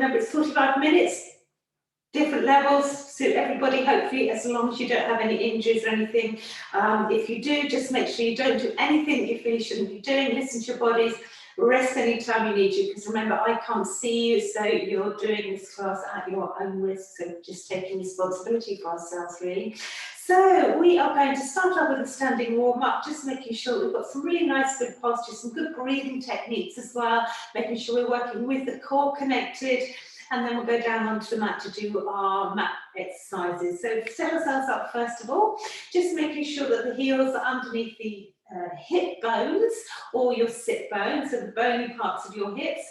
Remember, it's 45 minutes, different levels, suit everybody, hopefully, as long as you don't have any injuries or anything. If you do, just make sure you don't do anything that you feel you shouldn't be doing. Listen to your bodies. Rest anytime you need to, because remember, I can't see you, so you're doing this class at your own risk, so just taking responsibility for ourselves, really. So we are going to start off with a standing warm-up, just making sure we've got some really nice, good posture, some good breathing techniques as well, making sure we're working with the core connected, and then we'll go down onto the mat to do our mat exercises. So set ourselves up first of all, just making sure that the heels are underneath the hip bones or your sit bones, so the bony parts of your hips,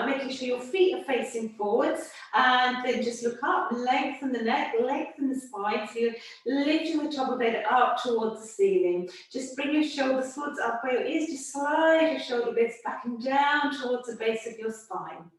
making sure your feet are facing forwards, and then just look up, lengthen the neck, lengthen the spine, so you're lifting the top of the head up towards the ceiling. Just bring your shoulders towards up by your ears, just slide your shoulder blades back and down towards the base of your spine.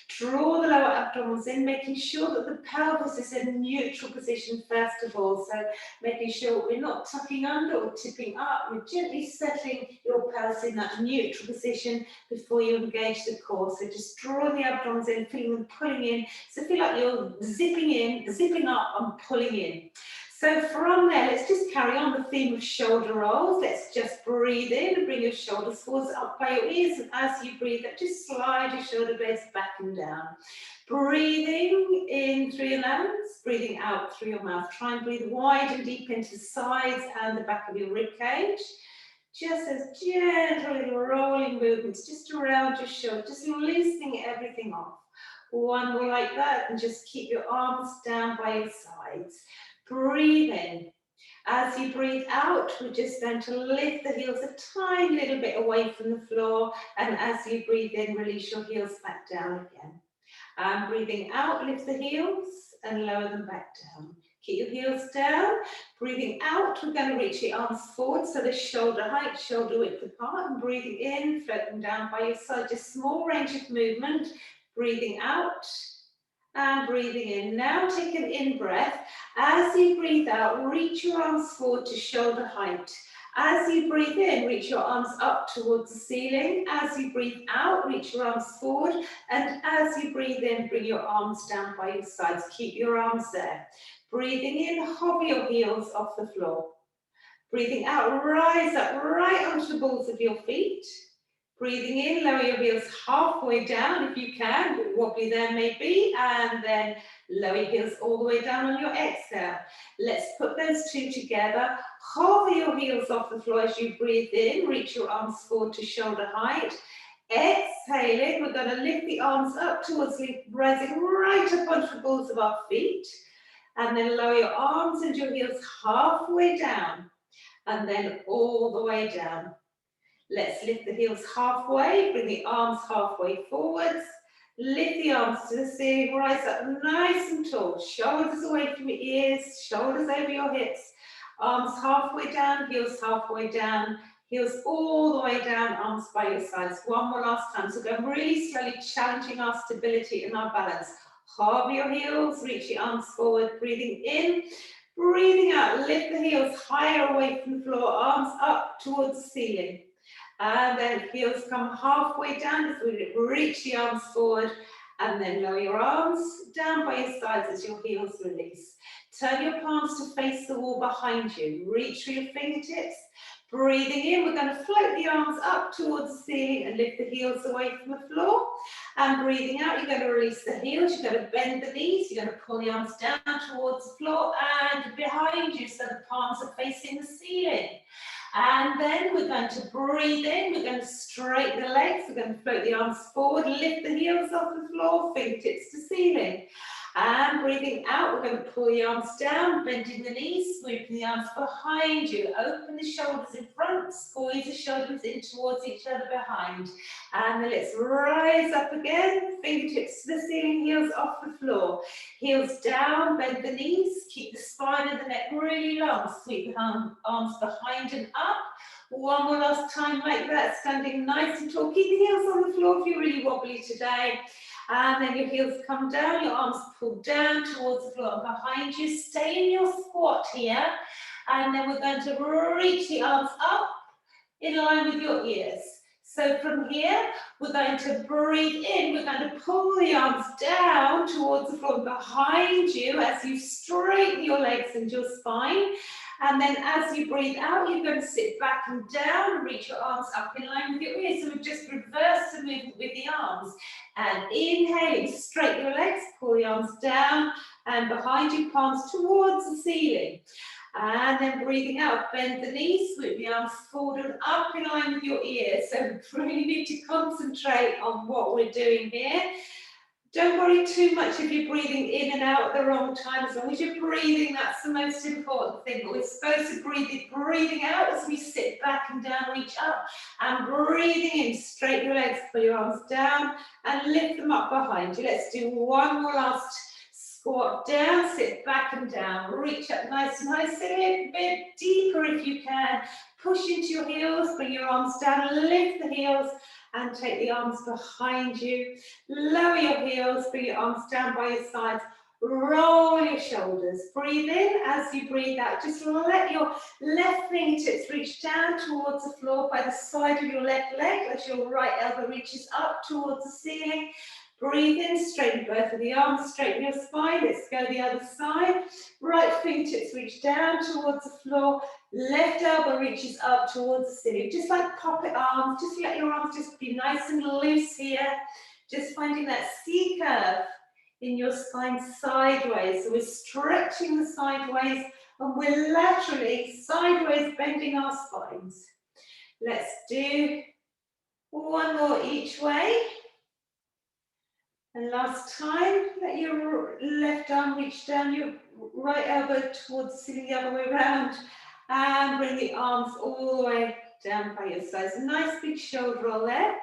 Draw the lower abdominals in, making sure that the pelvis is in neutral position first of all. So making sure we're not tucking under or tipping up. We're gently settling your pelvis in that neutral position before you engage the core. So just draw the abdominals in, feeling them pulling in. So feel like you're zipping in, zipping up and pulling in. So from there, let's just carry on the theme of shoulder rolls. Let's just breathe in and bring your shoulders forwards up by your ears. And as you breathe out, just slide your shoulder blades back and down. Breathing in through your nose, breathing out through your mouth. Try and breathe wide and deep into the sides and the back of your rib cage. Just as gentle little rolling movements just around your shoulder, just loosening everything off. One more like that, and just keep your arms down by your sides. Breathe in. As you breathe out, we're just going to lift the heels a tiny little bit away from the floor, and as you breathe in, release your heels back down again. And breathing out, lift the heels and lower them back down. Keep your heels down. Breathing out, we're going to reach your arms forward, so the shoulder height, shoulder width apart, and breathing in, floating down by your side, just small range of movement. Breathing out and breathing in. Now take an in-breath. As you breathe out, reach your arms forward to shoulder height. As you breathe in, reach your arms up towards the ceiling. As you breathe out, reach your arms forward. And as you breathe in, bring your arms down by your sides. Keep your arms there. Breathing in, hover your heels off the floor. Breathing out, rise up right onto the balls of your feet. Breathing in, lower your heels halfway down if you can, but wobbly there may be, and then lower your heels all the way down on your exhale. Let's put those two together. Hover your heels off the floor as you breathe in, reach your arms forward to shoulder height. Exhaling, we're going to lift the arms up towards the rising right up onto the balls of our feet, and then lower your arms and your heels halfway down, and then all the way down. Let's lift the heels halfway, bring the arms halfway forwards, lift the arms to the ceiling, rise up nice and tall, shoulders away from your ears, shoulders over your hips, arms halfway down, heels halfway down, heels all the way down, arms by your sides. One more last time, so go really slowly, challenging our stability and our balance. Hover your heels, reach your arms forward, breathing in, breathing out, lift the heels higher away from the floor, arms up towards the ceiling. And then heels come halfway down as we reach the arms forward, and then lower your arms down by your sides as your heels release. Turn your palms to face the wall behind you. Reach for your fingertips. Breathing in, we're going to float the arms up towards the ceiling and lift the heels away from the floor. And breathing out, you're going to release the heels, you're going to bend the knees, you're going to pull the arms down towards the floor and behind you so the palms are facing the ceiling. And then we're going to breathe in, we're going to straighten the legs, we're going to float the arms forward, lift the heels off the floor, fingertips to ceiling. And breathing out, we're going to pull the arms down, bending the knees, sweeping the arms behind you, open the shoulders in front, squeeze the shoulders in towards each other behind. And then let's rise up again, fingertips to the ceiling, heels off the floor. Heels down, bend the knees, keep the spine and the neck really long, sweep the arms behind and up. One more last time like that, standing nice and tall. Keep the heels on the floor if you're really wobbly today. And then your heels come down, your arms pull down towards the floor and behind you. Stay in your squat here. And then we're going to reach the arms up in line with your ears. So from here, we're going to breathe in. We're going to pull the arms down towards the floor behind you as you straighten your legs and your spine. And then as you breathe out, you're going to sit back and down and reach your arms up in line with your ears. So we've just reversed the movement with the arms. And inhaling, straighten your legs, pull the arms down and behind you, palms towards the ceiling. And then breathing out, bend the knees, sweep the arms forward and up in line with your ears. So we really need to concentrate on what we're doing here. Don't worry too much if you're breathing in and out at the wrong time. As long as you're breathing, that's the most important thing. But we're supposed to breathing out as we sit back and down, reach up, and breathing in. Straighten your legs, pull your arms down, and lift them up behind you. Let's do one more last squat down, sit back and down, reach up nice and high, sit a little bit deeper if you can. Push into your heels, bring your arms down, lift the heels, and take the arms behind you. Lower your heels, bring your arms down by your sides. Roll your shoulders. Breathe in as you breathe out. Just let your left fingertips reach down towards the floor by the side of your left leg as your right elbow reaches up towards the ceiling. Breathe in, straighten both of the arms, straighten your spine. Let's go the other side. Right fingertips reach down towards the floor. Left elbow reaches up towards the ceiling. Just like puppet arms, just let your arms just be nice and loose here. Just finding that C curve in your spine sideways. So we're stretching the sideways and we're laterally sideways bending our spines. Let's do one more each way. And last time, let your left arm reach down, your right elbow towards the ceiling, the other way around. And bring the arms all the way down by your sides. A nice big shoulder roll there.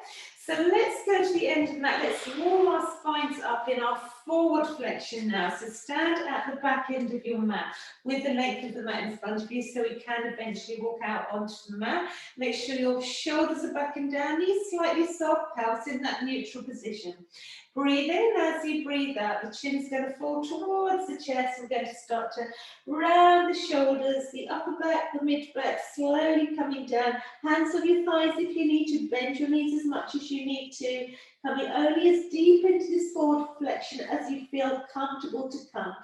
So let's go to the end of that. Let's warm our spines up in our forward flexion now. So stand at the back end of your mat with the length of the mat in front of you so we can eventually walk out onto the mat. Make sure your shoulders are back and down, knees slightly soft, pelvis in that neutral position. Breathe in. As you breathe out, the chin's going to fall towards the chest. We're going to start to round the shoulders, the upper back, the mid back, slowly coming down. Hands on your thighs if you need to. Bend your knees as much as you need to. Coming only as deep into this forward flexion as you feel comfortable to come.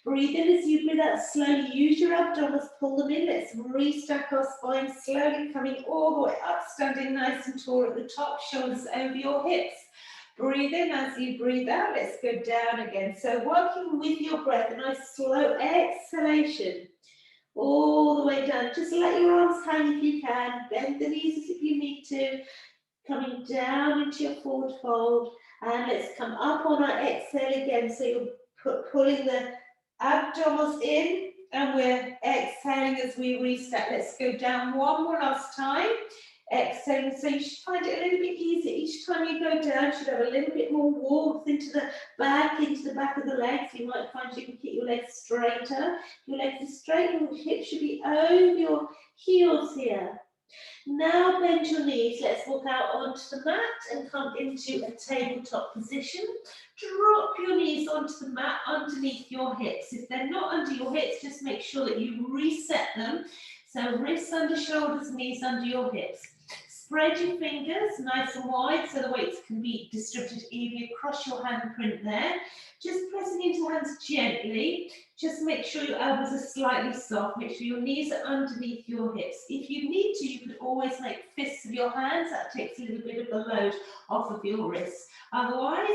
Breathe in as you breathe out. Slowly use your abdominals, pull them in. Let's restack our spine, slowly coming all the way up, standing nice and tall at the top, shoulders over your hips. Breathe in as you breathe out. Let's go down again. So working with your breath, a nice slow exhalation. All the way down. Just let your arms hang if you can. Bend the knees if you need to. Coming down into your forward fold. And let's come up on our exhale again. So you're pulling the abdominals in. And we're exhaling as we reset. Let's go down one more last time. Exhaling, so you should find it a little bit easier. Each time you go down, you should have a little bit more warmth into the back of the legs. You might find you can keep your legs straighter. Your legs are straight, your hips should be over your heels here. Now bend your knees. Let's walk out onto the mat and come into a tabletop position. Drop your knees onto the mat underneath your hips. If they're not under your hips, just make sure that you reset them. So wrists under shoulders, knees under your hips. Spread your fingers nice and wide so the weights can be distributed evenly across your handprint there. Just pressing into your hands gently. Just make sure your elbows are slightly soft. Make sure your knees are underneath your hips. If you need to, you could always make fists of your hands. That takes a little bit of the load off of your wrists. Otherwise,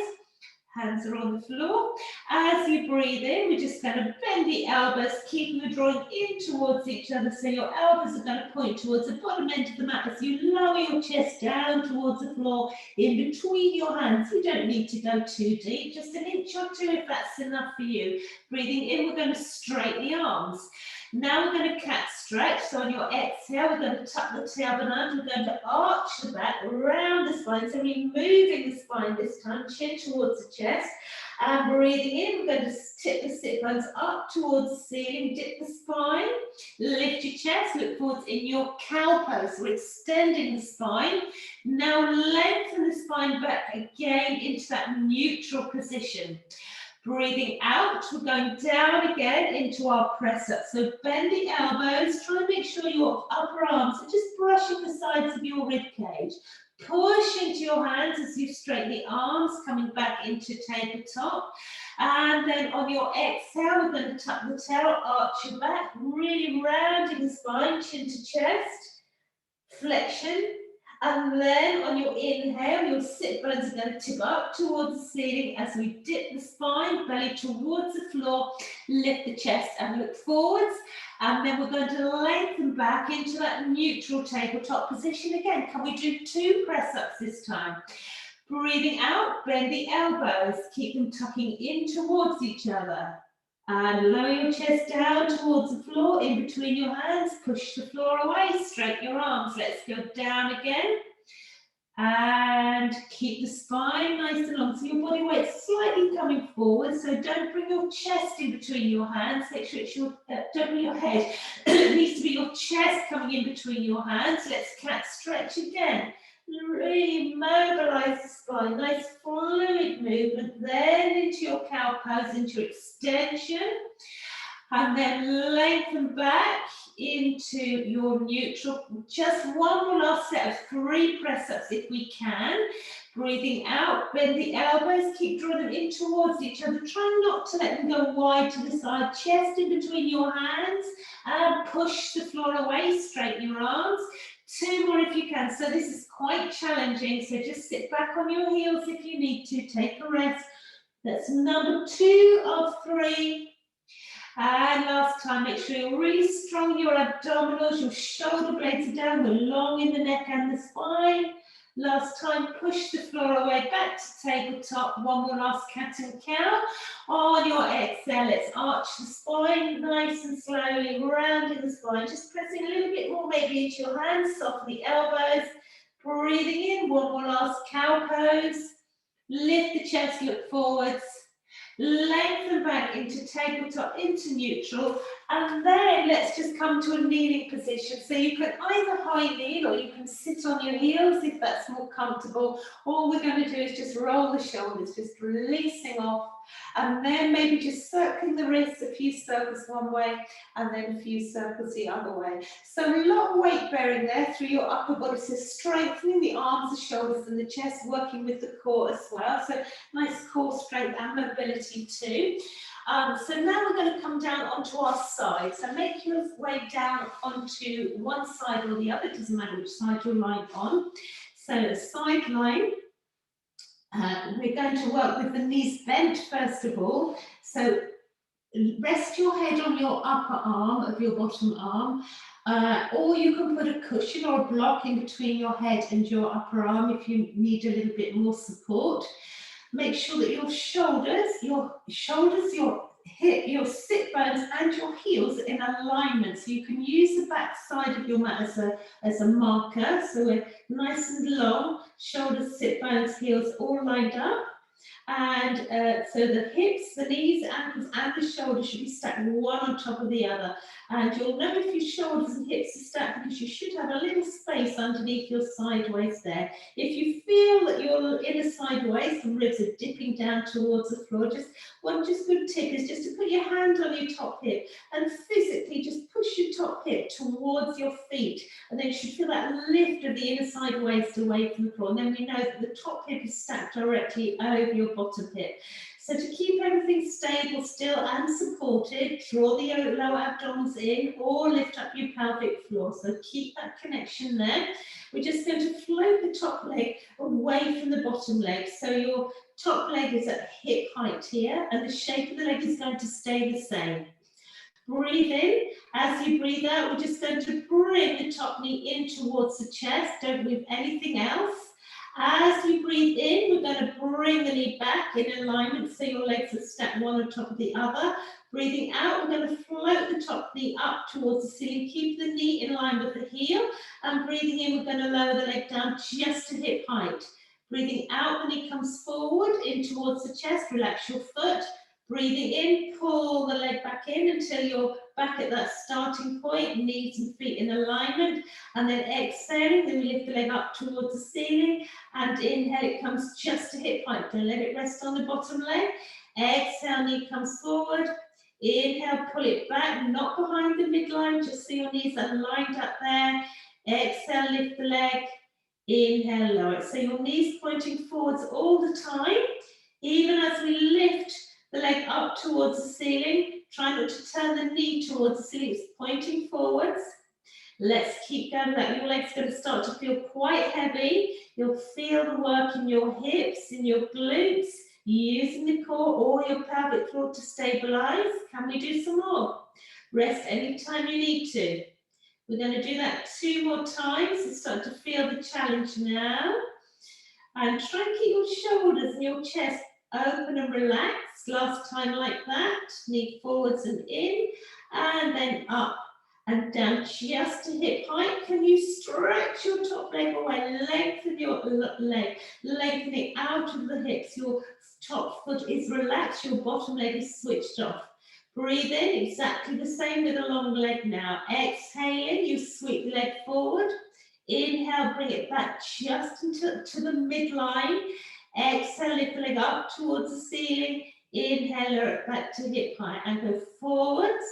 hands are on the floor. As you breathe in, we're just going to bend the elbows, keeping the drawing in towards each other. So your elbows are going to point towards the bottom end of the mat as you lower your chest down towards the floor in between your hands. You don't need to go too deep, just an inch or two if that's enough for you. Breathing in, we're going to straighten the arms. Now we're going to cat stretch. So on your exhale, we're going to tuck the tailbone under. We're going to arch the back, round the spine. So removing the spine this time, chin towards the chest. And breathing in, we're going to tip the sit bones up towards the ceiling, dip the spine, lift your chest, look forwards in your cow pose. So we're extending the spine. Now lengthen the spine back again into that neutral position. Breathing out, we're going down again into our press up. So bend the elbows, try and make sure your upper arms are just brushing the sides of your rib cage. Push into your hands as you straighten the arms, coming back into tabletop. And then on your exhale, we're going to tuck the tail, arch your back, really rounding the spine, chin to chest, flexion. And then on your inhale, your sit bones are going to tip up towards the ceiling as we dip the spine, belly towards the floor, lift the chest and look forwards. And then we're going to lengthen back into that neutral tabletop position again. Can we do 2 press-ups this time? Breathing out, bend the elbows, keep them tucking in towards each other. And lower your chest down towards the floor, in between your hands, push the floor away, straighten your arms. Let's go down again. And keep the spine nice and long. So your body weight's slightly coming forward, so don't bring your chest in between your hands. Make sure it's your, don't bring your head. It needs to be your chest coming in between your hands. Let's cat stretch again. Really mobilize the spine, nice fluid movement, then into your cow pose, into extension, and then lengthen back into your neutral. Just one more last set of 3 press-ups if we can. Breathing out, bend the elbows, keep drawing them in towards each other. Try not to let them go wide to the side, chest in between your hands, and push the floor away, straighten your arms. 2 more if you can. So this is quite challenging, so just sit back on your heels if you need to, take a rest. That's number 2 of 3. And last time, make sure you're really strong in your abdominals, your shoulder blades are down, we're long in the neck and the spine. Last time, push the floor away, back to tabletop. One more last cat and cow. On your exhale, let's arch the spine nice and slowly, rounding the spine, just pressing a little bit more maybe into your hands, soften the elbows. Breathing in, one more last cow pose. Lift the chest, look forwards. Lengthen back into tabletop, into neutral, and then let's just come to a kneeling position. So you can either high kneel or you can sit on your heels if that's more comfortable. All we're going to do is just roll the shoulders, just releasing off, and then maybe just circling the wrists a few circles one way and then a few circles the other way. So a lot of weight bearing there through your upper body, so strengthening the arms, the shoulders and the chest, working with the core as well. So nice core strength and mobility too. So now we're going to come down onto our side. So make your way down onto one side or the other, it doesn't matter which side you're lying on. So side lying. We're going to work with the knees bent first of all. So rest your head on your upper arm of your bottom arm, or you can put a cushion or a block in between your head and your upper arm if you need a little bit more support. Make sure that your shoulders, your hip, your sit bones and your heels are in alignment. So you can use the back side of your mat as a marker. So we're nice and long, shoulders, sit bones, heels all lined up. And so the hips, the knees, ankles and the shoulders should be stacked one on top of the other. And you'll know if your shoulders and hips are stacked because you should have a little space underneath your sideways there. If you feel that you're in a sideways, the ribs are dipping down towards the floor, just good tip is just to put your hand on your top hip and physically just push your top hip towards your feet. And then you should feel that lift of the inner side waist away from the floor. And then we know that the top hip is stacked directly over your bottom hip. So to keep everything stable, still and supported, draw the lower abdominals in or lift up your pelvic floor. So keep that connection there. We're just going to float the top leg away from the bottom leg. So your top leg is at hip height here and the shape of the leg is going to stay the same. Breathe in. As you breathe out, we're just going to bring the top knee in towards the chest. Don't move anything else. As you breathe in, we're going to bring the knee back in alignment so your legs are stacked one on top of the other. Breathing out, we're going to float the top knee up towards the ceiling. Keep the knee in line with the heel. And breathing in, we're going to lower the leg down just to hip height. Breathing out, the knee comes forward in towards the chest. Relax your foot. Breathing in, pull the leg back in until you're back at that starting point, knees and feet in alignment. And then exhaling, then we lift the leg up towards the ceiling. And inhale, it comes just to hip height. Don't let it rest on the bottom leg. Exhale, knee comes forward. Inhale, pull it back, not behind the midline, just so your knees are lined up there. Exhale, lift the leg. Inhale, lower it. So your knees pointing forwards all the time. Even as we lift the leg up towards the ceiling, try not to turn the knee towards the ceiling, it's pointing forwards. Let's keep going. That your leg's going to start to feel quite heavy. You'll feel the work in your hips, in your glutes, using the core or your pelvic floor to stabilize. Can we do some more? Rest anytime you need to. We're going to do that 2 more times and start to feel the challenge now. And try and keep your shoulders and your chest open and relaxed. Last time like that. Knee forwards and in, and then up and down just to hip height. Can you stretch your top leg away? Lengthen your leg, lengthening out of the hips. Your top foot is relaxed, your bottom leg is switched off. Breathe in, exactly the same with a long leg now. Exhale in, you sweep the leg forward. Inhale, bring it back just to the midline. Exhale, lift the leg up towards the ceiling. Inhale, lower it back to hip height and go forwards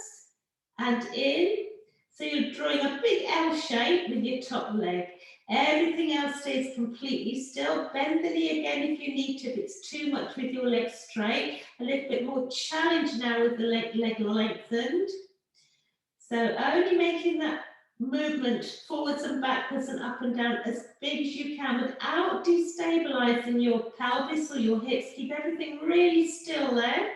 and in. So you're drawing a big L shape with your top leg. Everything else stays completely still. Bend the knee again if you need to, if it's too much with your leg straight. A little bit more challenge now with the leg lengthened. So only making that movement forwards and backwards and up and down as big as you can without destabilizing your pelvis or your hips. Keep everything really still there.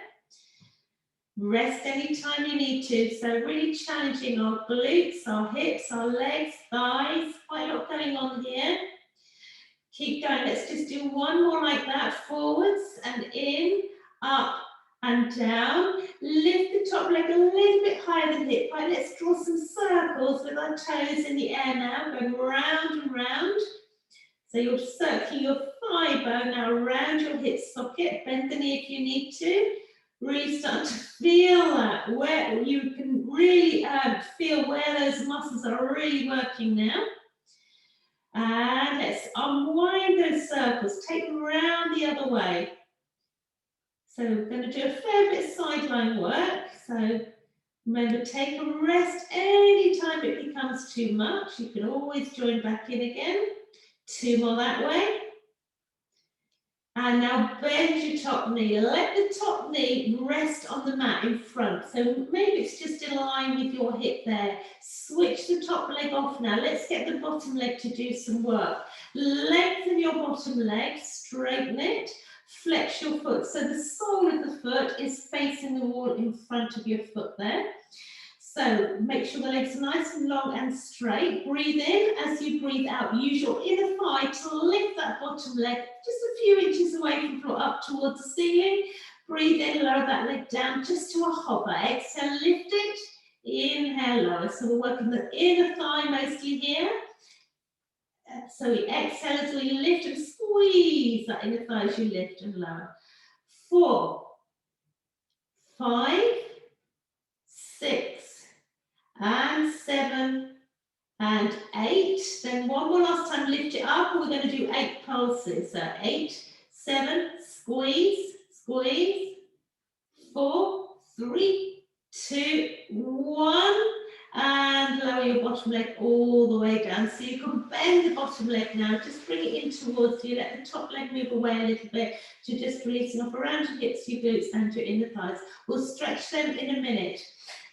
Rest anytime you need to. So really challenging our glutes, our hips, our legs, thighs. Quite a lot going on here. Keep going. Let's just do 1 more like that. Forwards and in, up and down. Lift the top leg a little bit higher than hip height. Let's draw some circles with our toes in the air now, going round and round. So you're circling your thigh bone now around your hip socket. Bend the knee if you need to. Really start to feel that, where you can really feel where those muscles are really working now. And let's unwind those circles, take them around the other way. So we're going to do a fair bit of sideline work. So remember, take a rest anytime it becomes too much. You can always join back in again. 2 more that way. And now bend your top knee. Let the top knee rest on the mat in front. So maybe it's just in line with your hip there. Switch the top leg off now. Let's get the bottom leg to do some work. Lengthen your bottom leg, straighten it. Flex your foot. So the sole of the foot is facing the wall in front of your foot there. So make sure the legs are nice and long and straight. Breathe in as you breathe out. Use your inner thigh to lift that bottom leg just a few inches away from the floor up towards the ceiling. Breathe in, lower that leg down just to a hopper. Exhale, lift it. Inhale, lower. So we're working the inner thigh mostly here. So we exhale as we lift and squeeze that inner thigh as you lift and lower. 4, 5, 6, and 7, and 8. Then 1 more last time, lift it up. We're going to do 8 pulses. So 8, 7, squeeze, squeeze, 4, 3, 2, 1. And lower your bottom leg all the way down. So you can bend the bottom leg now. Just bring it in towards you. Let the top leg move away a little bit. So just releasing off around your hips, your glutes, and your inner thighs. We'll stretch them in a minute.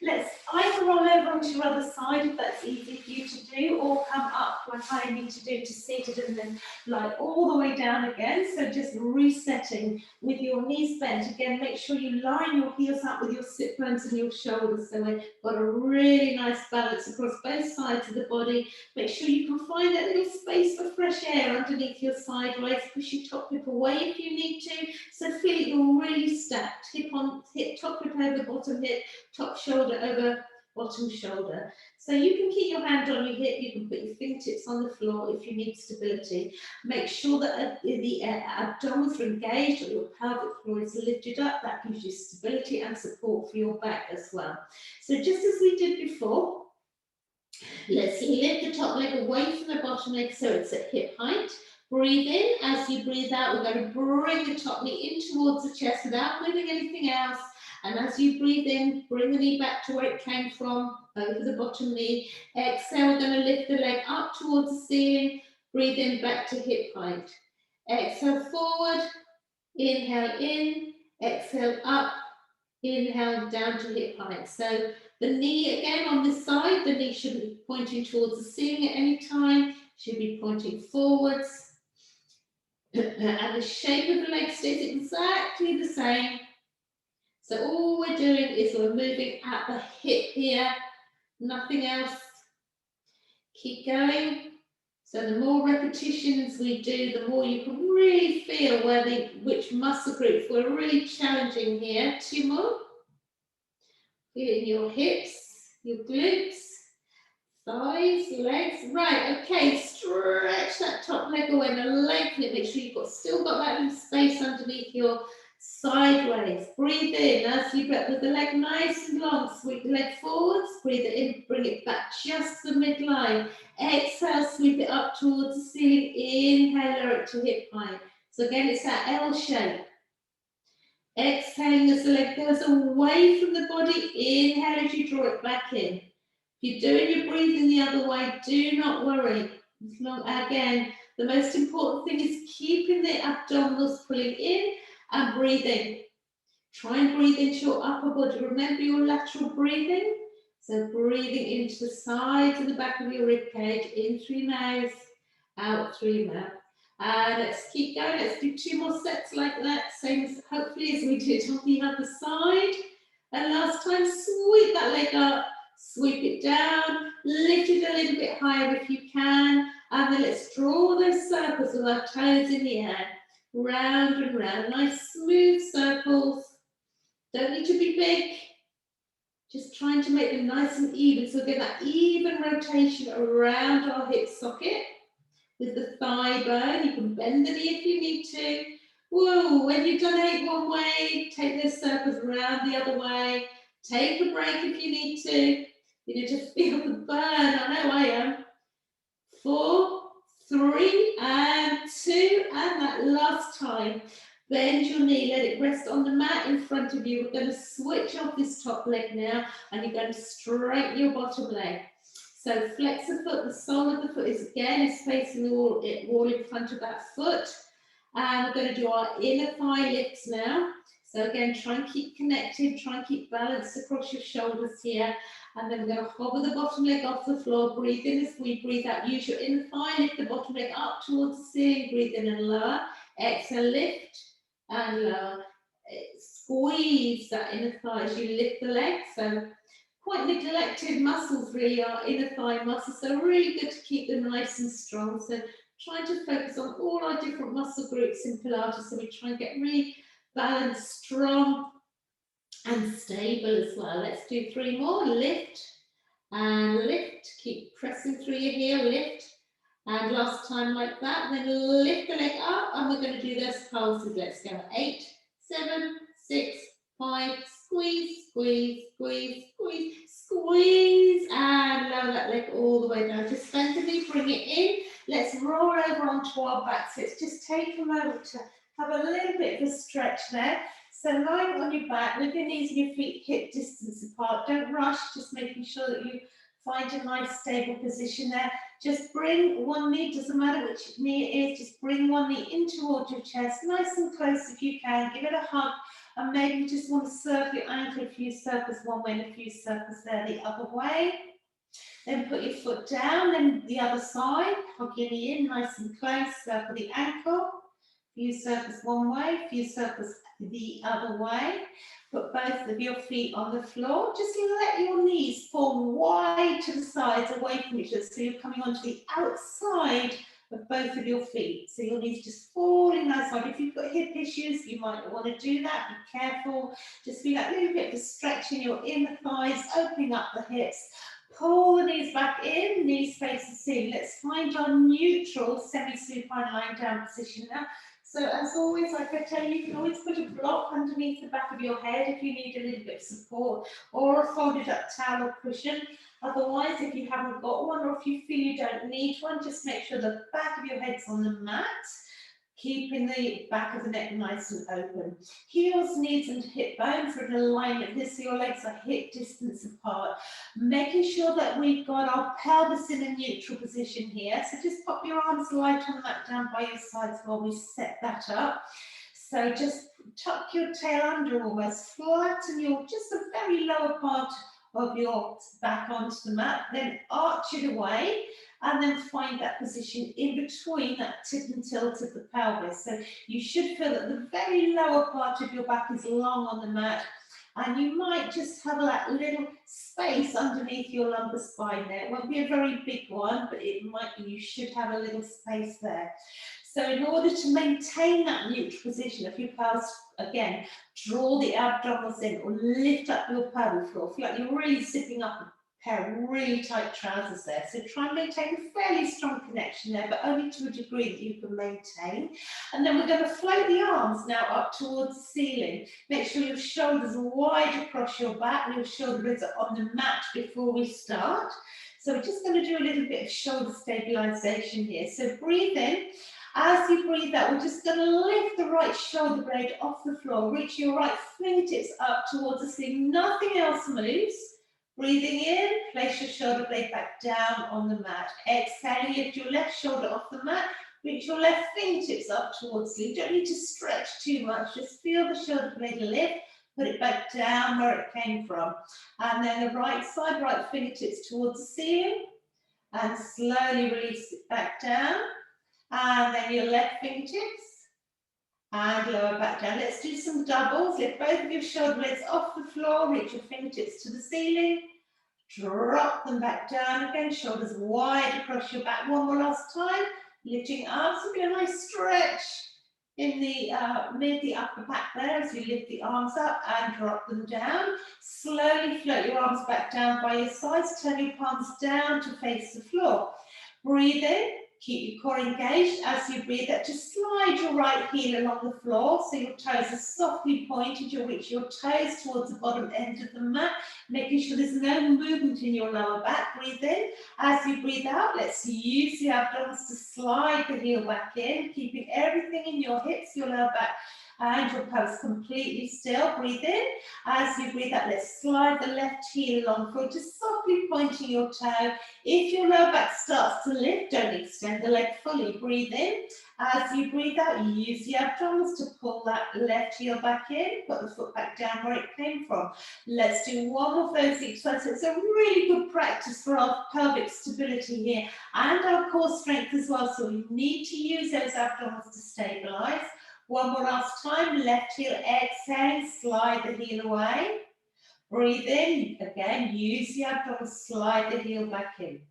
Let's either roll over onto your other side if that's easy for you to do, or come up like I need to do to seated and then lie all the way down again. So just resetting with your knees bent. Again, make sure you line your heels up with your sit bones and your shoulders. So we've got a really nice balance across both sides of the body. Make sure you can find that little space for fresh air underneath your sideways. Push your top hip away if you need to. So feel it, you're really stacked. Hip on hip, top hip over bottom hip, top shoulder over bottom shoulder. So you can keep your hand on your hip, you can put your fingertips on the floor if you need stability. Make sure that the abdominals are engaged or your pelvic floor is lifted up. That gives you stability and support for your back as well. So just as we did before, let's lift the top leg away from the bottom leg so it's at hip height. Breathe in. As you breathe out, we're going to bring the top knee in towards the chest without moving anything else. And as you breathe in, bring the knee back to where it came from, over the bottom knee. Exhale, we're going to lift the leg up towards the ceiling. Breathe in back to hip height. Exhale forward, inhale in, exhale up, inhale down to hip height. So the knee again on this side, the knee shouldn't be pointing towards the ceiling at any time, should be pointing forwards. And the shape of the leg stays exactly the same. So all we're doing is we're moving at the hip here, nothing else. Keep going. So the more repetitions we do, the more you can really feel which muscle groups we're really challenging here. 2 more. Feeling your hips, your glutes, thighs, legs. Right, okay, stretch that top leg away and lengthen it. Make sure you've still got that little space underneath your sideways. Breathe in as you breath with the leg nice and long. Sweep the leg forwards, breathe it in, bring it back just the midline. Exhale, sweep it up towards the ceiling. Inhale, lower it to hip height. So again, it's that L shape. Exhaling as the leg goes away from the body. Inhale as you draw it back in. If you're doing your breathing the other way, do not worry. Again, the most important thing is keeping the abdominals pulling in and breathing. Try and breathe into your upper body. Remember your lateral breathing. So breathing into the sides and the back of your rib cage, in through your nose, out through your mouth. And let's keep going. Let's do 2 more sets like that. Same as hopefully as we did on the other side. And last time, sweep that leg up, sweep it down, lift it a little bit higher if you can. And then let's draw those circles with our toes in the air. Round and round. Nice smooth circles. Don't need to be big. Just trying to make them nice and even. So get that even rotation around our hip socket. With the thigh bone, you can bend the knee if you need to. Whoa, when you've done 8 one way, take those circles around the other way. Take a break if you need to. You need to feel the burn. I know I am. 4, 3, and 2, and that last time. Bend your knee, let it rest on the mat in front of you. We're going to switch off this top leg now, and you're going to straighten your bottom leg. So flex the foot, the sole of the foot is facing the wall in front of that foot. And we're going to do our inner thigh lifts now. So again, try and keep connected, try and keep balanced across your shoulders here. And then we're going to hover the bottom leg off the floor. Breathe in as we breathe out. Use your inner thigh, lift the bottom leg up towards the ceiling. Breathe in and lower. Exhale, lift and lower. Squeeze that inner thigh as you lift the leg. So quite neglected muscles really are inner thigh muscles, so really good to keep them nice and strong. So trying to focus on all our different muscle groups in Pilates, so we try and get really balanced, strong and stable as well. Let's do 3 more. Lift and lift. Keep pressing through your heel, lift. And last time like that, then lift the leg up, and we're going to do those pulses. Let's go. 8, 7, 6, 5, squeeze, squeeze, squeeze, squeeze, squeeze, and lower that leg all the way down. Just bend the knee, bring it in. Let's roll over onto our back. So it's just take a moment to have a little bit of a stretch there. So lying on your back with your knees and your feet hip distance apart. Don't rush, just making sure that you find a nice stable position there. Just bring one knee, doesn't matter which knee it is, just bring one knee in towards your chest, nice and close if you can. Give it a hug, and maybe you just want to circle your ankle a few circles one way and a few circles there the other way. Then put your foot down, then the other side, hug your knee in nice and close, circle the ankle. Few circles one way, few circles the other way. Put both of your feet on the floor. Just let your knees fall wide to the sides, away from each other. So you're coming onto the outside of both of your feet. So your knees just falling nice wide. If you've got hip issues, you might not want to do that. Be careful. Just feel that little bit of stretch in your inner thighs, opening up the hips. Pull the knees back in, knees face the ceiling. Let's find our neutral semi-supine lying down position now. So as always, like I tell you, you can always put a block underneath the back of your head if you need a little bit of support, or a folded up towel or cushion. Otherwise, if you haven't got one, or if you feel you don't need one, just make sure the back of your head's on the mat. keeping the back of the neck nice and open. Heels, knees and hip bones are in alignment here, so your legs are hip distance apart. Making sure that we've got our pelvis in a neutral position here. So just pop your arms light on the mat down by your sides while we set that up. So just tuck your tail under almost, flatten your, just the very lower part of your back onto the mat, then arch it away, and then find that position in between that tip and tilt of the pelvis. So you should feel that the very lower part of your back is long on the mat, and you might just have that little space underneath your lumbar spine there. It won't be a very big one, but it might be, you should have a little space there. So in order to maintain that neutral position of your pelvis, again, draw the abdominals in or lift up your pelvic floor. Feel like you're really zipping up a pair of really tight trousers there. So try and maintain a fairly strong connection there, but only to a degree that you can maintain. And then we're going to float the arms now up towards the ceiling. Make sure your shoulders are wide across your back and your shoulder blades are on the mat before we start. So we're just going to do a little bit of shoulder stabilization here. So breathe in. As you breathe out, we're just going to lift the right shoulder blade off the floor. Reach your right fingertips up towards the ceiling. Nothing else moves. Breathing in, place your shoulder blade back down on the mat. Exhaling, lift your left shoulder off the mat. Reach your left fingertips up towards the ceiling. You don't need to stretch too much. Just feel the shoulder blade lift. Put it back down where it came from. And then the right side, right fingertips towards the ceiling. And slowly release it back down. And then your left fingertips and lower back down. Let's do some doubles. Lift both of your shoulder blades off the floor, reach your fingertips to the ceiling, drop them back down again, shoulders wide across your back. One more last time, lifting arms, so get a nice stretch in the the upper back there as you lift the arms up and drop them down. Slowly float your arms back down by your sides, turn your palms down to face the floor. Breathe in. Keep your core engaged. As you breathe out, just slide your right heel along the floor so your toes are softly pointed. You'll reach your toes towards the bottom end of the mat, making sure there's no movement in your lower back. Breathe in. As you breathe out, let's use the abdominals to slide the heel back in, keeping everything in your hips, your lower back, and your pelvis completely still. Breathe in. As you breathe out, let's slide the left heel along the floor, just softly pointing your toe. If your lower back starts to lift, don't extend the leg fully. Breathe in. As you breathe out, use the abdominals to pull that left heel back in, put the foot back down where it came from. Let's do one of those each side. So it's a really good practice for our pelvic stability here and our core strength as well. So we need to use those abdominals to stabilize. One more last time, left heel, exhale, slide the heel away. Breathe in, again, use the abdominals, slide the heel back in.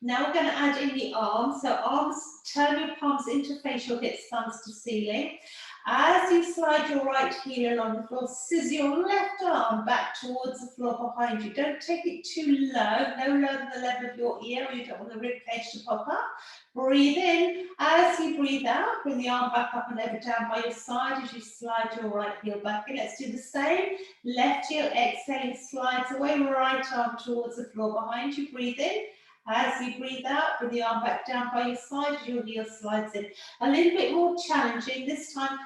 Now we're going to add in the arms. So arms, turn your palms interface your hips, thumbs to ceiling. As you slide your right heel along the floor, scissor your left arm back towards the floor behind you. Don't take it too low, no lower than the level of your ear, or you don't want the rib cage to pop up. Breathe in. As you breathe out, bring the arm back up and over down by your side as you slide your right heel back in. Let's do the same. Left heel, exhaling, slides away, right arm towards the floor behind you. Breathe in. As you breathe out, bring the arm back down by your side as your heel slides in. A little bit more challenging. This time,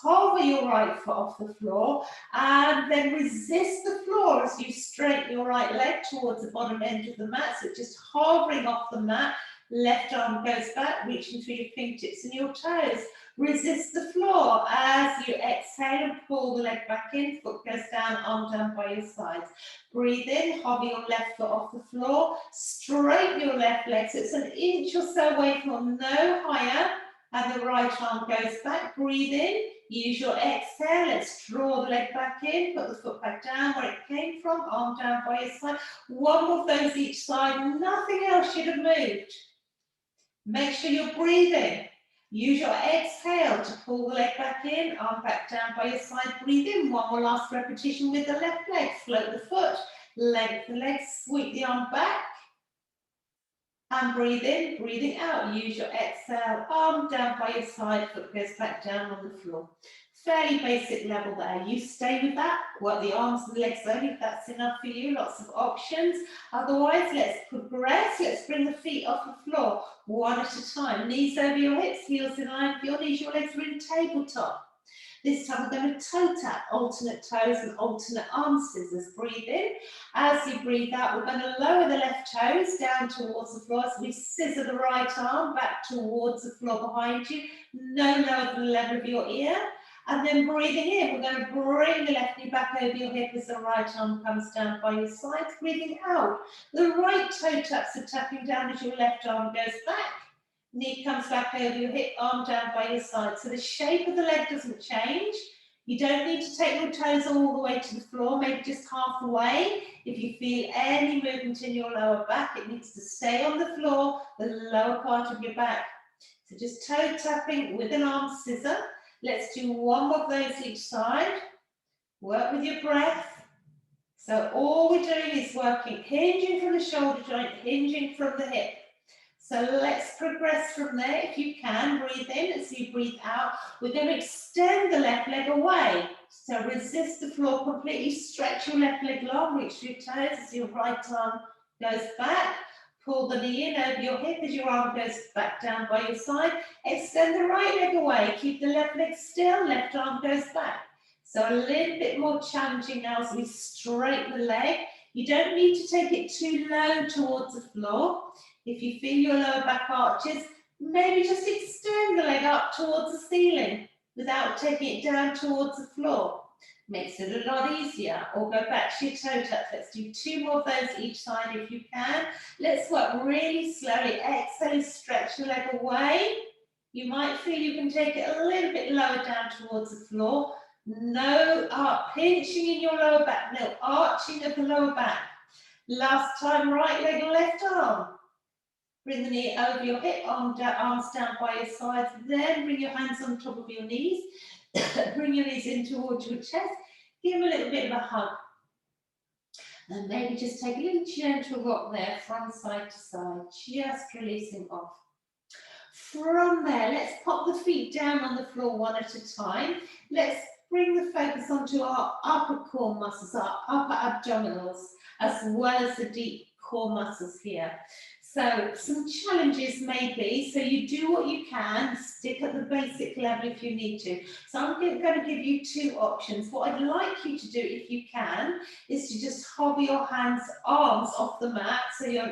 hover your right foot off the floor and then resist the floor as you straighten your right leg towards the bottom end of the mat. So just hovering off the mat. Left arm goes back, reaching through your fingertips and your toes. Resist the floor as you exhale and pull the leg back in. Foot goes down, arm down by your sides. Breathe in, hover your left foot off the floor. Straighten your left leg so it's an inch or so away from no higher. And the right arm goes back. Breathe in. Use your exhale. Let's draw the leg back in. Put the foot back down where it came from. Arm down by your side. One more of those each side. Nothing else should have moved. Make sure you're breathing. Use your exhale to pull the leg back in, arm back down by your side. Breathe in. One more last repetition with the left leg. Float the foot, lengthen the leg, sweep the arm back. And breathe in, breathing out. Use your exhale, arm down by your side, foot goes back down on the floor. Fairly basic level there. You stay with that. Work the arms and the legs only if that's enough for you. Lots of options. Otherwise, let's progress. Let's bring the feet off the floor one at a time. Knees over your hips, heels in line with your knees. Your legs are in tabletop. This time we're going to toe tap, alternate toes and alternate arm scissors. Breathe in. As you breathe out, we're going to lower the left toes down towards the floor. So we scissor the right arm back towards the floor behind you, no lower than the level of your ear. And then breathing in, we're going to bring the left knee back over your hip as the right arm comes down by your sides. Breathing out, the right toe taps are tapping down as your left arm goes back. Knee comes back over your hip, arm down by your side. So the shape of the leg doesn't change. You don't need to take your toes all the way to the floor, maybe just half the way. If you feel any movement in your lower back, it needs to stay on the floor, the lower part of your back. So just toe tapping with an arm scissor. Let's do one more of those each side. Work with your breath. So all we're doing is working, hinging from the shoulder joint, hinging from the hip. So let's progress from there. If you can, breathe in as you breathe out. We're going to extend the left leg away. So resist the floor completely. Stretch your left leg long, reach your toes as your right arm goes back. Pull the knee in over your hip as your arm goes back down by your side. Extend the right leg away. Keep the left leg still, left arm goes back. So a little bit more challenging now as we straighten the leg. You don't need to take it too low towards the floor. If you feel your lower back arches, maybe just extend the leg up towards the ceiling without taking it down towards the floor. Makes it a lot easier. Or go back to your toe taps. Let's do two more of those each side if you can. Let's work really slowly. Exhale, stretch the leg away. You might feel you can take it a little bit lower down towards the floor. No pinching in your lower back, no arching of the lower back. Last time, right leg and left arm. Bring the knee over your hip, arms down by your sides. Then bring your hands on top of your knees. Bring your knees in towards your chest. Give them a little bit of a hug. And maybe just take a little gentle rock there from side to side, just releasing off. From there, let's pop the feet down on the floor one at a time. Let's bring the focus onto our upper core muscles, our upper abdominals, as well as the deep core muscles here. So some challenges may be, so you do what you can, stick at the basic level if you need to. So I'm going to give you two options. What I'd like you to do, if you can, is to just hover your arms off the mat. So your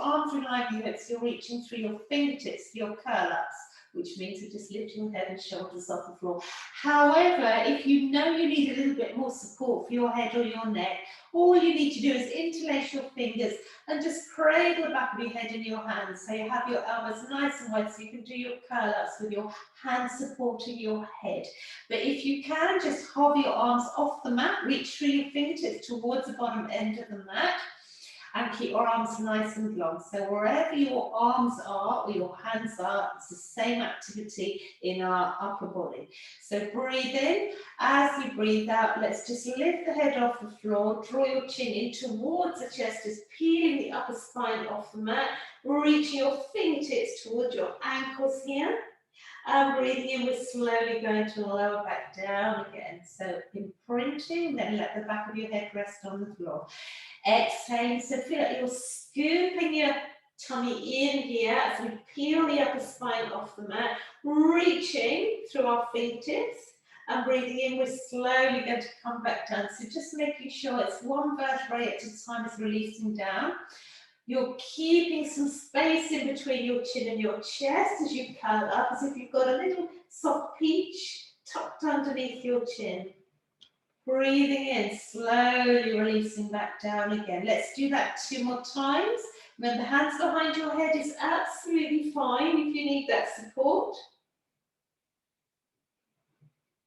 arms are in line with your hips, you're reaching through your fingertips for your curl-ups, which means you're just lifting your head and shoulders off the floor. However, if you know you need a little bit more support for your head or your neck, all you need to do is interlace your fingers and just cradle the back of your head in your hands. So you have your elbows nice and wide so you can do your curl-ups with your hands supporting your head. But if you can, just hover your arms off the mat, reach through your fingertips towards the bottom end of the mat, and keep your arms nice and long. So wherever your arms are or your hands are, it's the same activity in our upper body. So breathe in. As you breathe out, let's just lift the head off the floor, draw your chin in towards the chest, just peeling the upper spine off the mat, reaching your fingertips towards your ankles here. And breathing in, we're slowly going to lower back down again. So imprinting, then let the back of your head rest on the floor. Exhaling, so feel like you're scooping your tummy in here as we peel the upper spine off the mat, reaching through our fingertips and breathing in, we're slowly going to come back down. So just making sure it's one vertebrae at a time is releasing down. You're keeping some space in between your chin and your chest as you curl up, as if you've got a little soft peach tucked underneath your chin. Breathing in, slowly releasing back down again. Let's do that two more times. Remember, hands behind your head is absolutely fine if you need that support.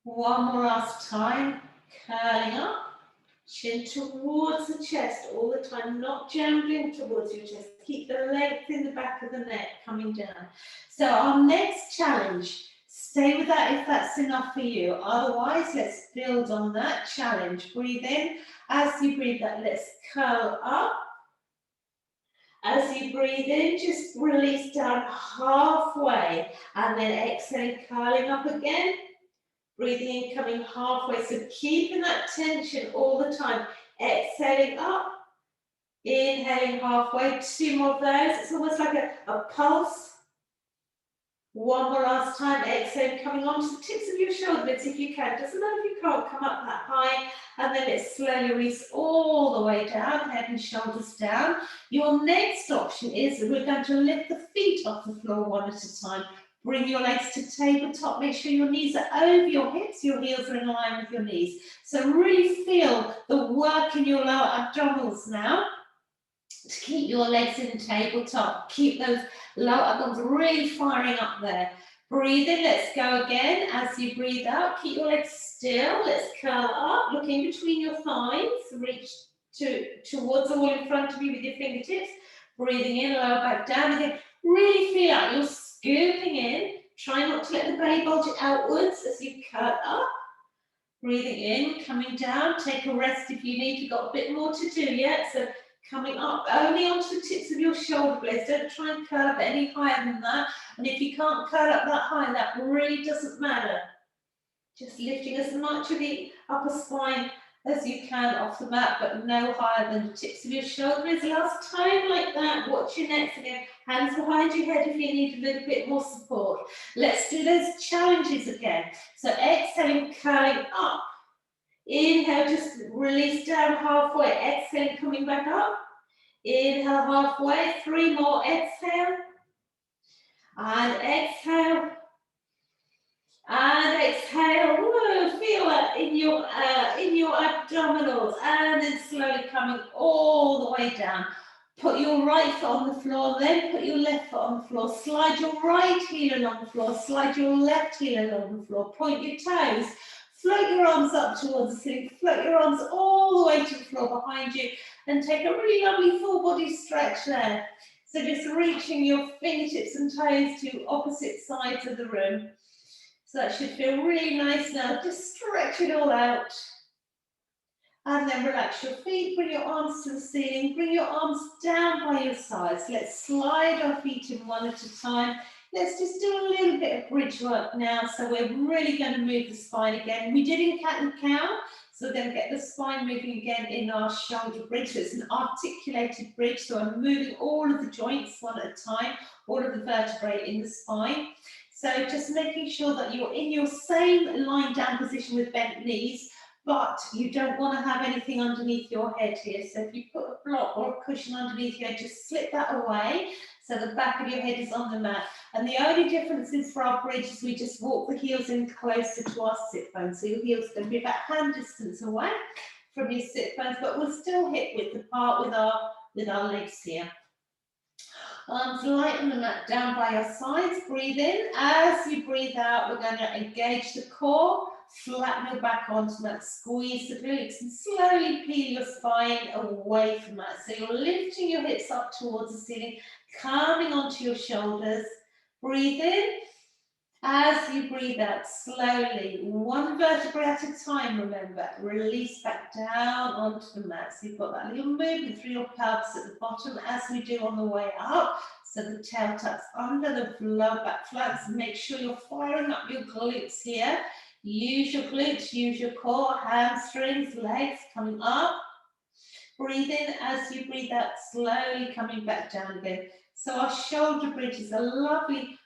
One more last time, curling up. Chin towards the chest all the time, not jambling towards your chest. Keep the length in the back of the neck coming down. So our next challenge, stay with that if that's enough for you. Otherwise, let's build on that challenge. Breathe in. As you breathe out, let's curl up. As you breathe in, just release down halfway. And then exhale, curling up again. Breathing in, coming halfway. So keeping that tension all the time. Exhaling up. Inhaling halfway. 2 more of those. It's almost like a pulse. One more last time. Exhale, coming onto the tips of your shoulder blades if you can. Doesn't matter if you can't come up that high. And then let's slowly release all the way down, head and shoulders down. Your next option is we're going to lift the feet off the floor one at a time. Bring your legs to tabletop. Make sure your knees are over your hips. Your heels are in line with your knees. So really feel the work in your lower abdominals now. To keep your legs in tabletop, keep those lower abdominals really firing up there. Breathe in, let's go again. As you breathe out, keep your legs still. Let's curl up, look in between your thighs, reach towards the wall in front of you with your fingertips. Breathing in, lower back down again. Really feel like you're scooping in. Try not to let the belly bulge outwards as you curl up. Breathing in, coming down. Take a rest if you need. You've got a bit more to do yet. So coming up only onto the tips of your shoulder blades. Don't try and curl up any higher than that. And if you can't curl up that high, that really doesn't matter. Just lifting as much of the upper spine as you can off the mat, but no higher than the tips of your shoulder blades. Last time like that. Watch your necks again. Hands behind your head if you need a little bit more support. Let's do those challenges again. So exhaling, curling up. Inhale, just release down halfway. Exhale, coming back up. Inhale halfway. 3 more. Exhale. And exhale. And exhale. Whoa, feel that in your abdominals. And then slowly coming all the way down. Put your right foot on the floor, then put your left foot on the floor. Slide your right heel along the floor. Slide your left heel along the floor. Point your toes. Float your arms up towards the ceiling. Float your arms all the way to the floor behind you. And take a really lovely full body stretch there. So just reaching your fingertips and toes to opposite sides of the room. So that should feel really nice now. Just stretch it all out. And then relax your feet, bring your arms to the ceiling, bring your arms down by your sides. Let's slide our feet in one at a time. Let's just do a little bit of bridge work now. So we're really going to move the spine again. We did in cat and cow, so we're going to get the spine moving again in our shoulder bridge. So it's an articulated bridge. So I'm moving all of the joints one at a time, all of the vertebrae in the spine. So just making sure that you're in your same lying down position with bent knees, but you don't want to have anything underneath your head here. So if you put a block or a cushion underneath your head, just slip that away so the back of your head is on the mat. And the only difference is for our bridge is we just walk the heels in closer to our sit bones. So your heels are going to be about hand distance away from your sit bones, but we'll still hip width apart with our legs here. Arms lighten the mat down by your sides. Breathe in. As you breathe out, we're going to engage the core. Flatten your back onto that, squeeze the glutes and slowly peel your spine away from that. So you're lifting your hips up towards the ceiling, coming onto your shoulders. Breathe in. As you breathe out, slowly, one vertebrae at a time, remember, release back down onto the mat. So you've got that little movement through your pelvis at the bottom as we do on the way up. So the tail tucks under the lower back flanks. Make sure you're firing up your glutes here. Use your glutes, use your core, hamstrings, legs coming up. Breathe in as you breathe out, slowly coming back down again. So our shoulder bridge is a lovely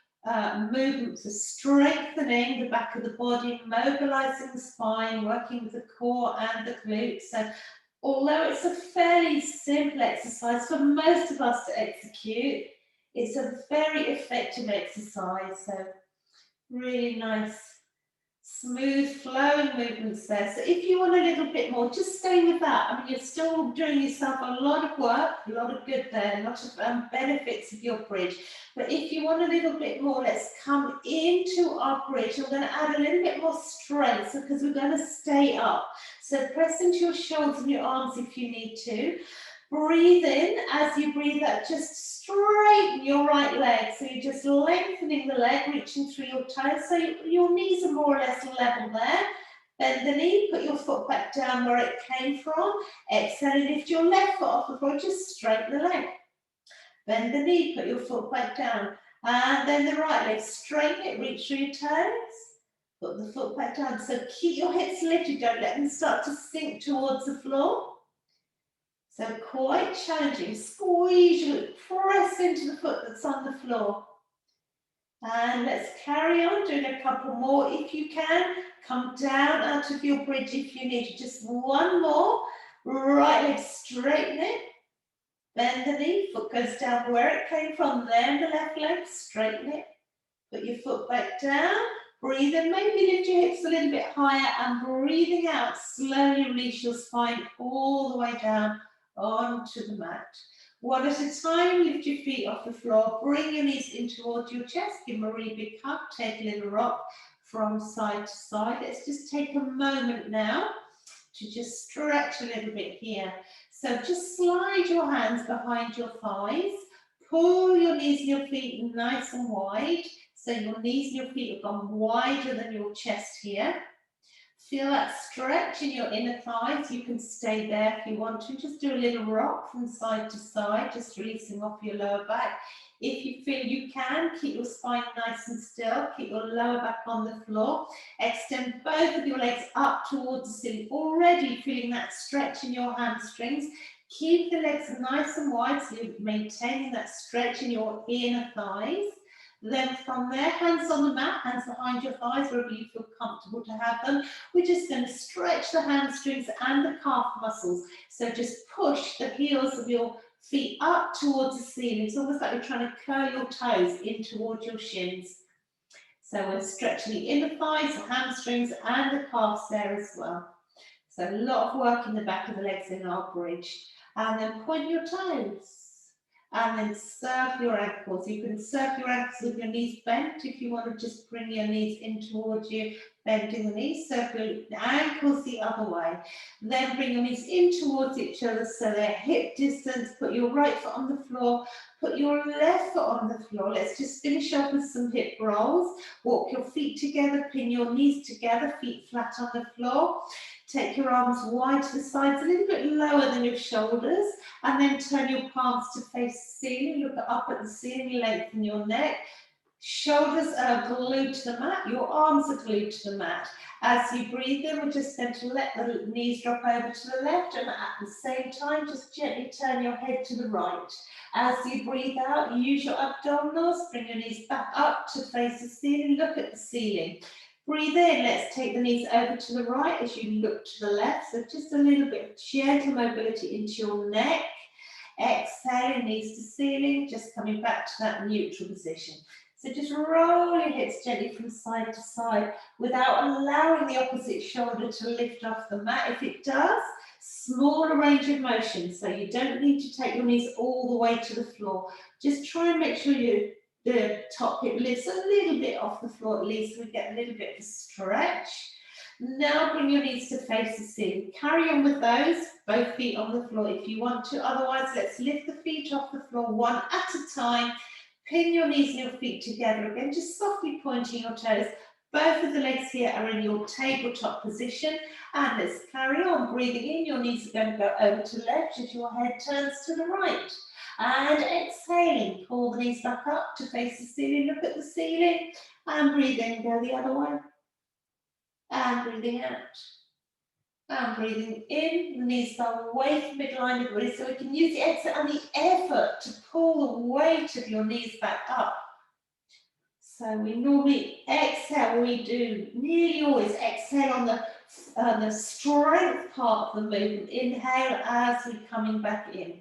movement for strengthening the back of the body, mobilizing the spine, working with the core and the glutes. So although it's a fairly simple exercise for most of us to execute, it's a very effective exercise. So really nice, smooth flowing movements there. So if you want a little bit more, just stay with that. I mean, you're still doing yourself a lot of work, a lot of good there, a lot of benefits of your bridge. But if you want a little bit more, let's come into our bridge. We're going to add a little bit more strength because we're going to stay up. So press into your shoulders and your arms if you need to. Breathe in. As you breathe out, just straighten your right leg. So you're just lengthening the leg, reaching through your toes. So your knees are more or less level there. Bend the knee, put your foot back down where it came from. Exhale and lift your left foot off the floor, just straighten the leg. Bend the knee, put your foot back down. And then the right leg, straighten it, reach through your toes. Put the foot back down. So keep your hips lifted, don't let them start to sink towards the floor. So quite challenging. Squeeze your glute, press into the foot that's on the floor. And let's carry on, doing a couple more if you can. Come down out of your bridge if you need. Just one more. Right leg, straighten it. Bend the knee, foot goes down where it came from. Then the left leg, straighten it. Put your foot back down. Breathe in, maybe lift your hips a little bit higher, and breathing out, slowly release your spine all the way down onto the mat. One at a time, lift your feet off the floor, bring your knees in towards your chest, give them a really big hug, take a little rock from side to side. Let's just take a moment now to just stretch a little bit here. So just slide your hands behind your thighs, pull your knees and your feet nice and wide, so your knees and your feet have gone wider than your chest here. Feel that stretch in your inner thighs. You can stay there if you want to. Just do a little rock from side to side, just releasing off your lower back. If you feel you can, keep your spine nice and still. Keep your lower back on the floor. Extend both of your legs up towards the ceiling. Already feeling that stretch in your hamstrings. Keep the legs nice and wide so you're maintaining that stretch in your inner thighs. Then from there, hands on the mat, hands behind your thighs, wherever you feel comfortable to have them. We're just going to stretch the hamstrings and the calf muscles. So just push the heels of your feet up towards the ceiling. It's almost like you're trying to curl your toes in towards your shins. So we're stretching the inner thighs, the hamstrings, and the calves there as well. So a lot of work in the back of the legs in our bridge. And then point your toes. And then circle your ankles. You can circle your ankles with your knees bent if you want to just bring your knees in towards you, bending the knees. Circle the ankles the other way. Then bring your knees in towards each other so they're hip distance. Put your right foot on the floor. Put your left foot on the floor. Let's just finish off with some hip rolls. Walk your feet together, pin your knees together, feet flat on the floor. Take your arms wide to the sides, a little bit lower than your shoulders, and then turn your palms to face the ceiling. Look up at the ceiling, lengthen your neck. Shoulders are glued to the mat, your arms are glued to the mat. As you breathe in, we're just going to let the knees drop over to the left, and at the same time, just gently turn your head to the right. As you breathe out, use your abdominals, bring your knees back up to face the ceiling, look at the ceiling. Breathe in, let's take the knees over to the right as you look to the left. So just a little bit of gentle mobility into your neck. Exhale, knees to ceiling, just coming back to that neutral position. So just roll your hips gently from side to side without allowing the opposite shoulder to lift off the mat. If it does, smaller range of motion. So you don't need to take your knees all the way to the floor. Just try and make sure the top hip lifts a little bit off the floor, at least we get a little bit of a stretch. Now bring your knees to face the ceiling. Carry on with those, both feet on the floor if you want to. Otherwise, let's lift the feet off the floor one at a time. Pin your knees and your feet together again, just softly pointing your toes. Both of the legs here are in your tabletop position. And let's carry on. Breathing in, your knees are going to go over to the left as your head turns to the right. And exhaling, pull the knees back up to face the ceiling, look at the ceiling, and breathe in, go the other way. And breathing out. And breathing in, the knees go away from midline of the body, so we can use the exhale and the effort to pull the weight of your knees back up. So we normally exhale, we do nearly always exhale on the strength part of the movement. Inhale as we're coming back in.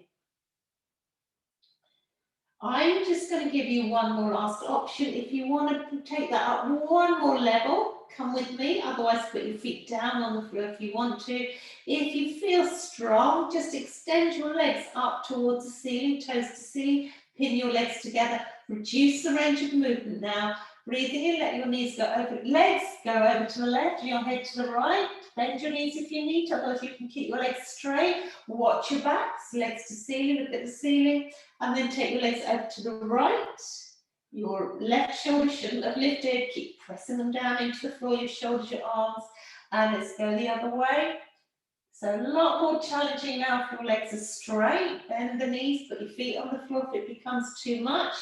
I'm just going to give you one more last option. If you want to take that up one more level, come with me. Otherwise, put your feet down on the floor if you want to. If you feel strong, just extend your legs up towards the ceiling, toes to ceiling, pin your legs together. Reduce the range of movement now. Breathing in, let your knees go over, legs go over to the left, your head to the right. Bend your knees if you need to, otherwise you can keep your legs straight. Watch your backs, legs to ceiling, look at the ceiling. And then take your legs over to the right. Your left shoulder shouldn't have lifted. Keep pressing them down into the floor, your shoulders, your arms. And let's go the other way. So a lot more challenging now if your legs are straight. Bend the knees, put your feet on the floor if it becomes too much.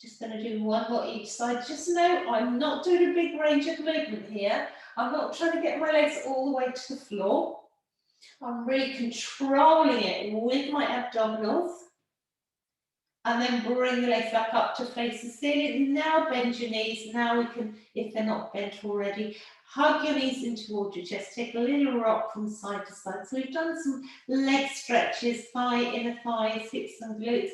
Just going to do one more each side. Just know I'm not doing a big range of movement here. I'm not trying to get my legs all the way to the floor. I'm really controlling it with my abdominals. And then bring the legs back up to face the ceiling. Now bend your knees. Now we can, if they're not bent already, hug your knees in towards your chest. Take a little rock from side to side. So we've done some leg stretches, thigh, inner thighs, hips and glutes.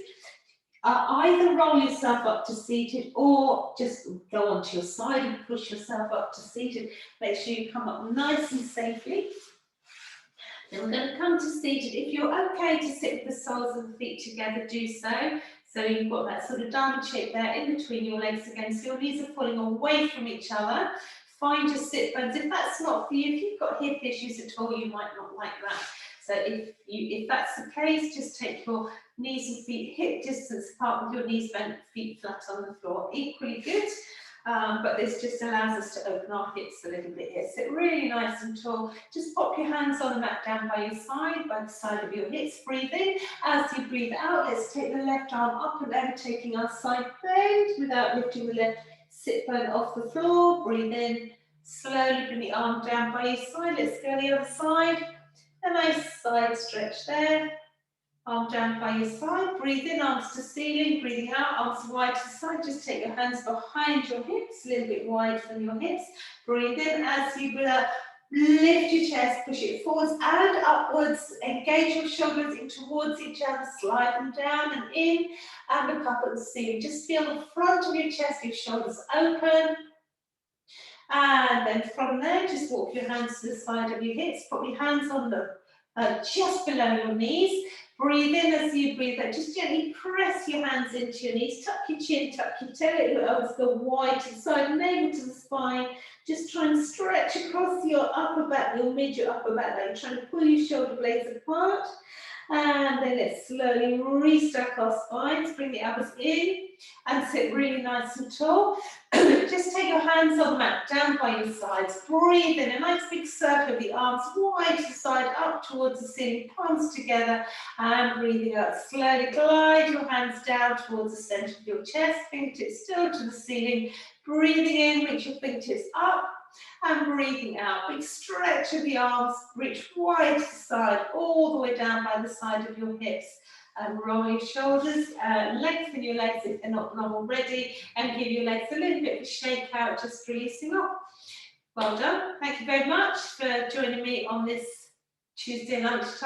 Either roll yourself up to seated or just go onto your side and push yourself up to seated. Make sure you come up nice and safely. Then we're going to come to seated. If you're okay to sit with the soles of the feet together, do so. So you've got that sort of diamond shape there in between your legs again. So your knees are falling away from each other. Find your sit bones. If that's not for you, if you've got hip issues at all, you might not like that. So if that's the case, just take your knees and feet hip distance apart with your knees bent, feet flat on the floor. Equally good. But this just allows us to open our hips a little bit here. Sit really nice and tall. Just pop your hands on the mat down by the side of your hips. Breathe in. As you breathe out, let's take the left arm up and over, taking our side bend without lifting the left sit bone off the floor. Breathe in. Slowly bring the arm down by your side. Let's go the other side. A nice side stretch there. Arm down by your side, breathe in, arms to ceiling, breathing out, arms wide to the side. Just take your hands behind your hips, a little bit wide from your hips. Breathe in as you breathe out, lift your chest, push it forwards and upwards. Engage your shoulders in towards each other, slide them down and in, and look up at the ceiling. Just feel the front of your chest, your shoulders open. And then from there, just walk your hands to the side of your hips, put your hands on the just below your knees. Breathe in as you breathe out. Just gently press your hands into your knees. Tuck your chin, tuck your tail. Your elbows go wide to the side, navel to the spine. Just try and stretch across your upper back, your mid, your upper back leg. Trying to pull your shoulder blades apart. And then let's slowly restack our spines. Bring the elbows in and sit really nice and tall. Just take your hands on the mat, down by your sides. Breathe in, a nice big circle of the arms wide to the side, up towards the ceiling, palms together. And breathing out, slowly glide your hands down towards the center of your chest, fingertips still to the ceiling. Breathing in, reach your fingertips up. And breathing out, big stretch of the arms, reach wide to the side, all the way down by the side of your hips. And roll your shoulders, lengthen your legs if they're not long already, and give your legs a little bit of a shake out, just releasing off. Well done. Thank you very much for joining me on this Tuesday lunchtime.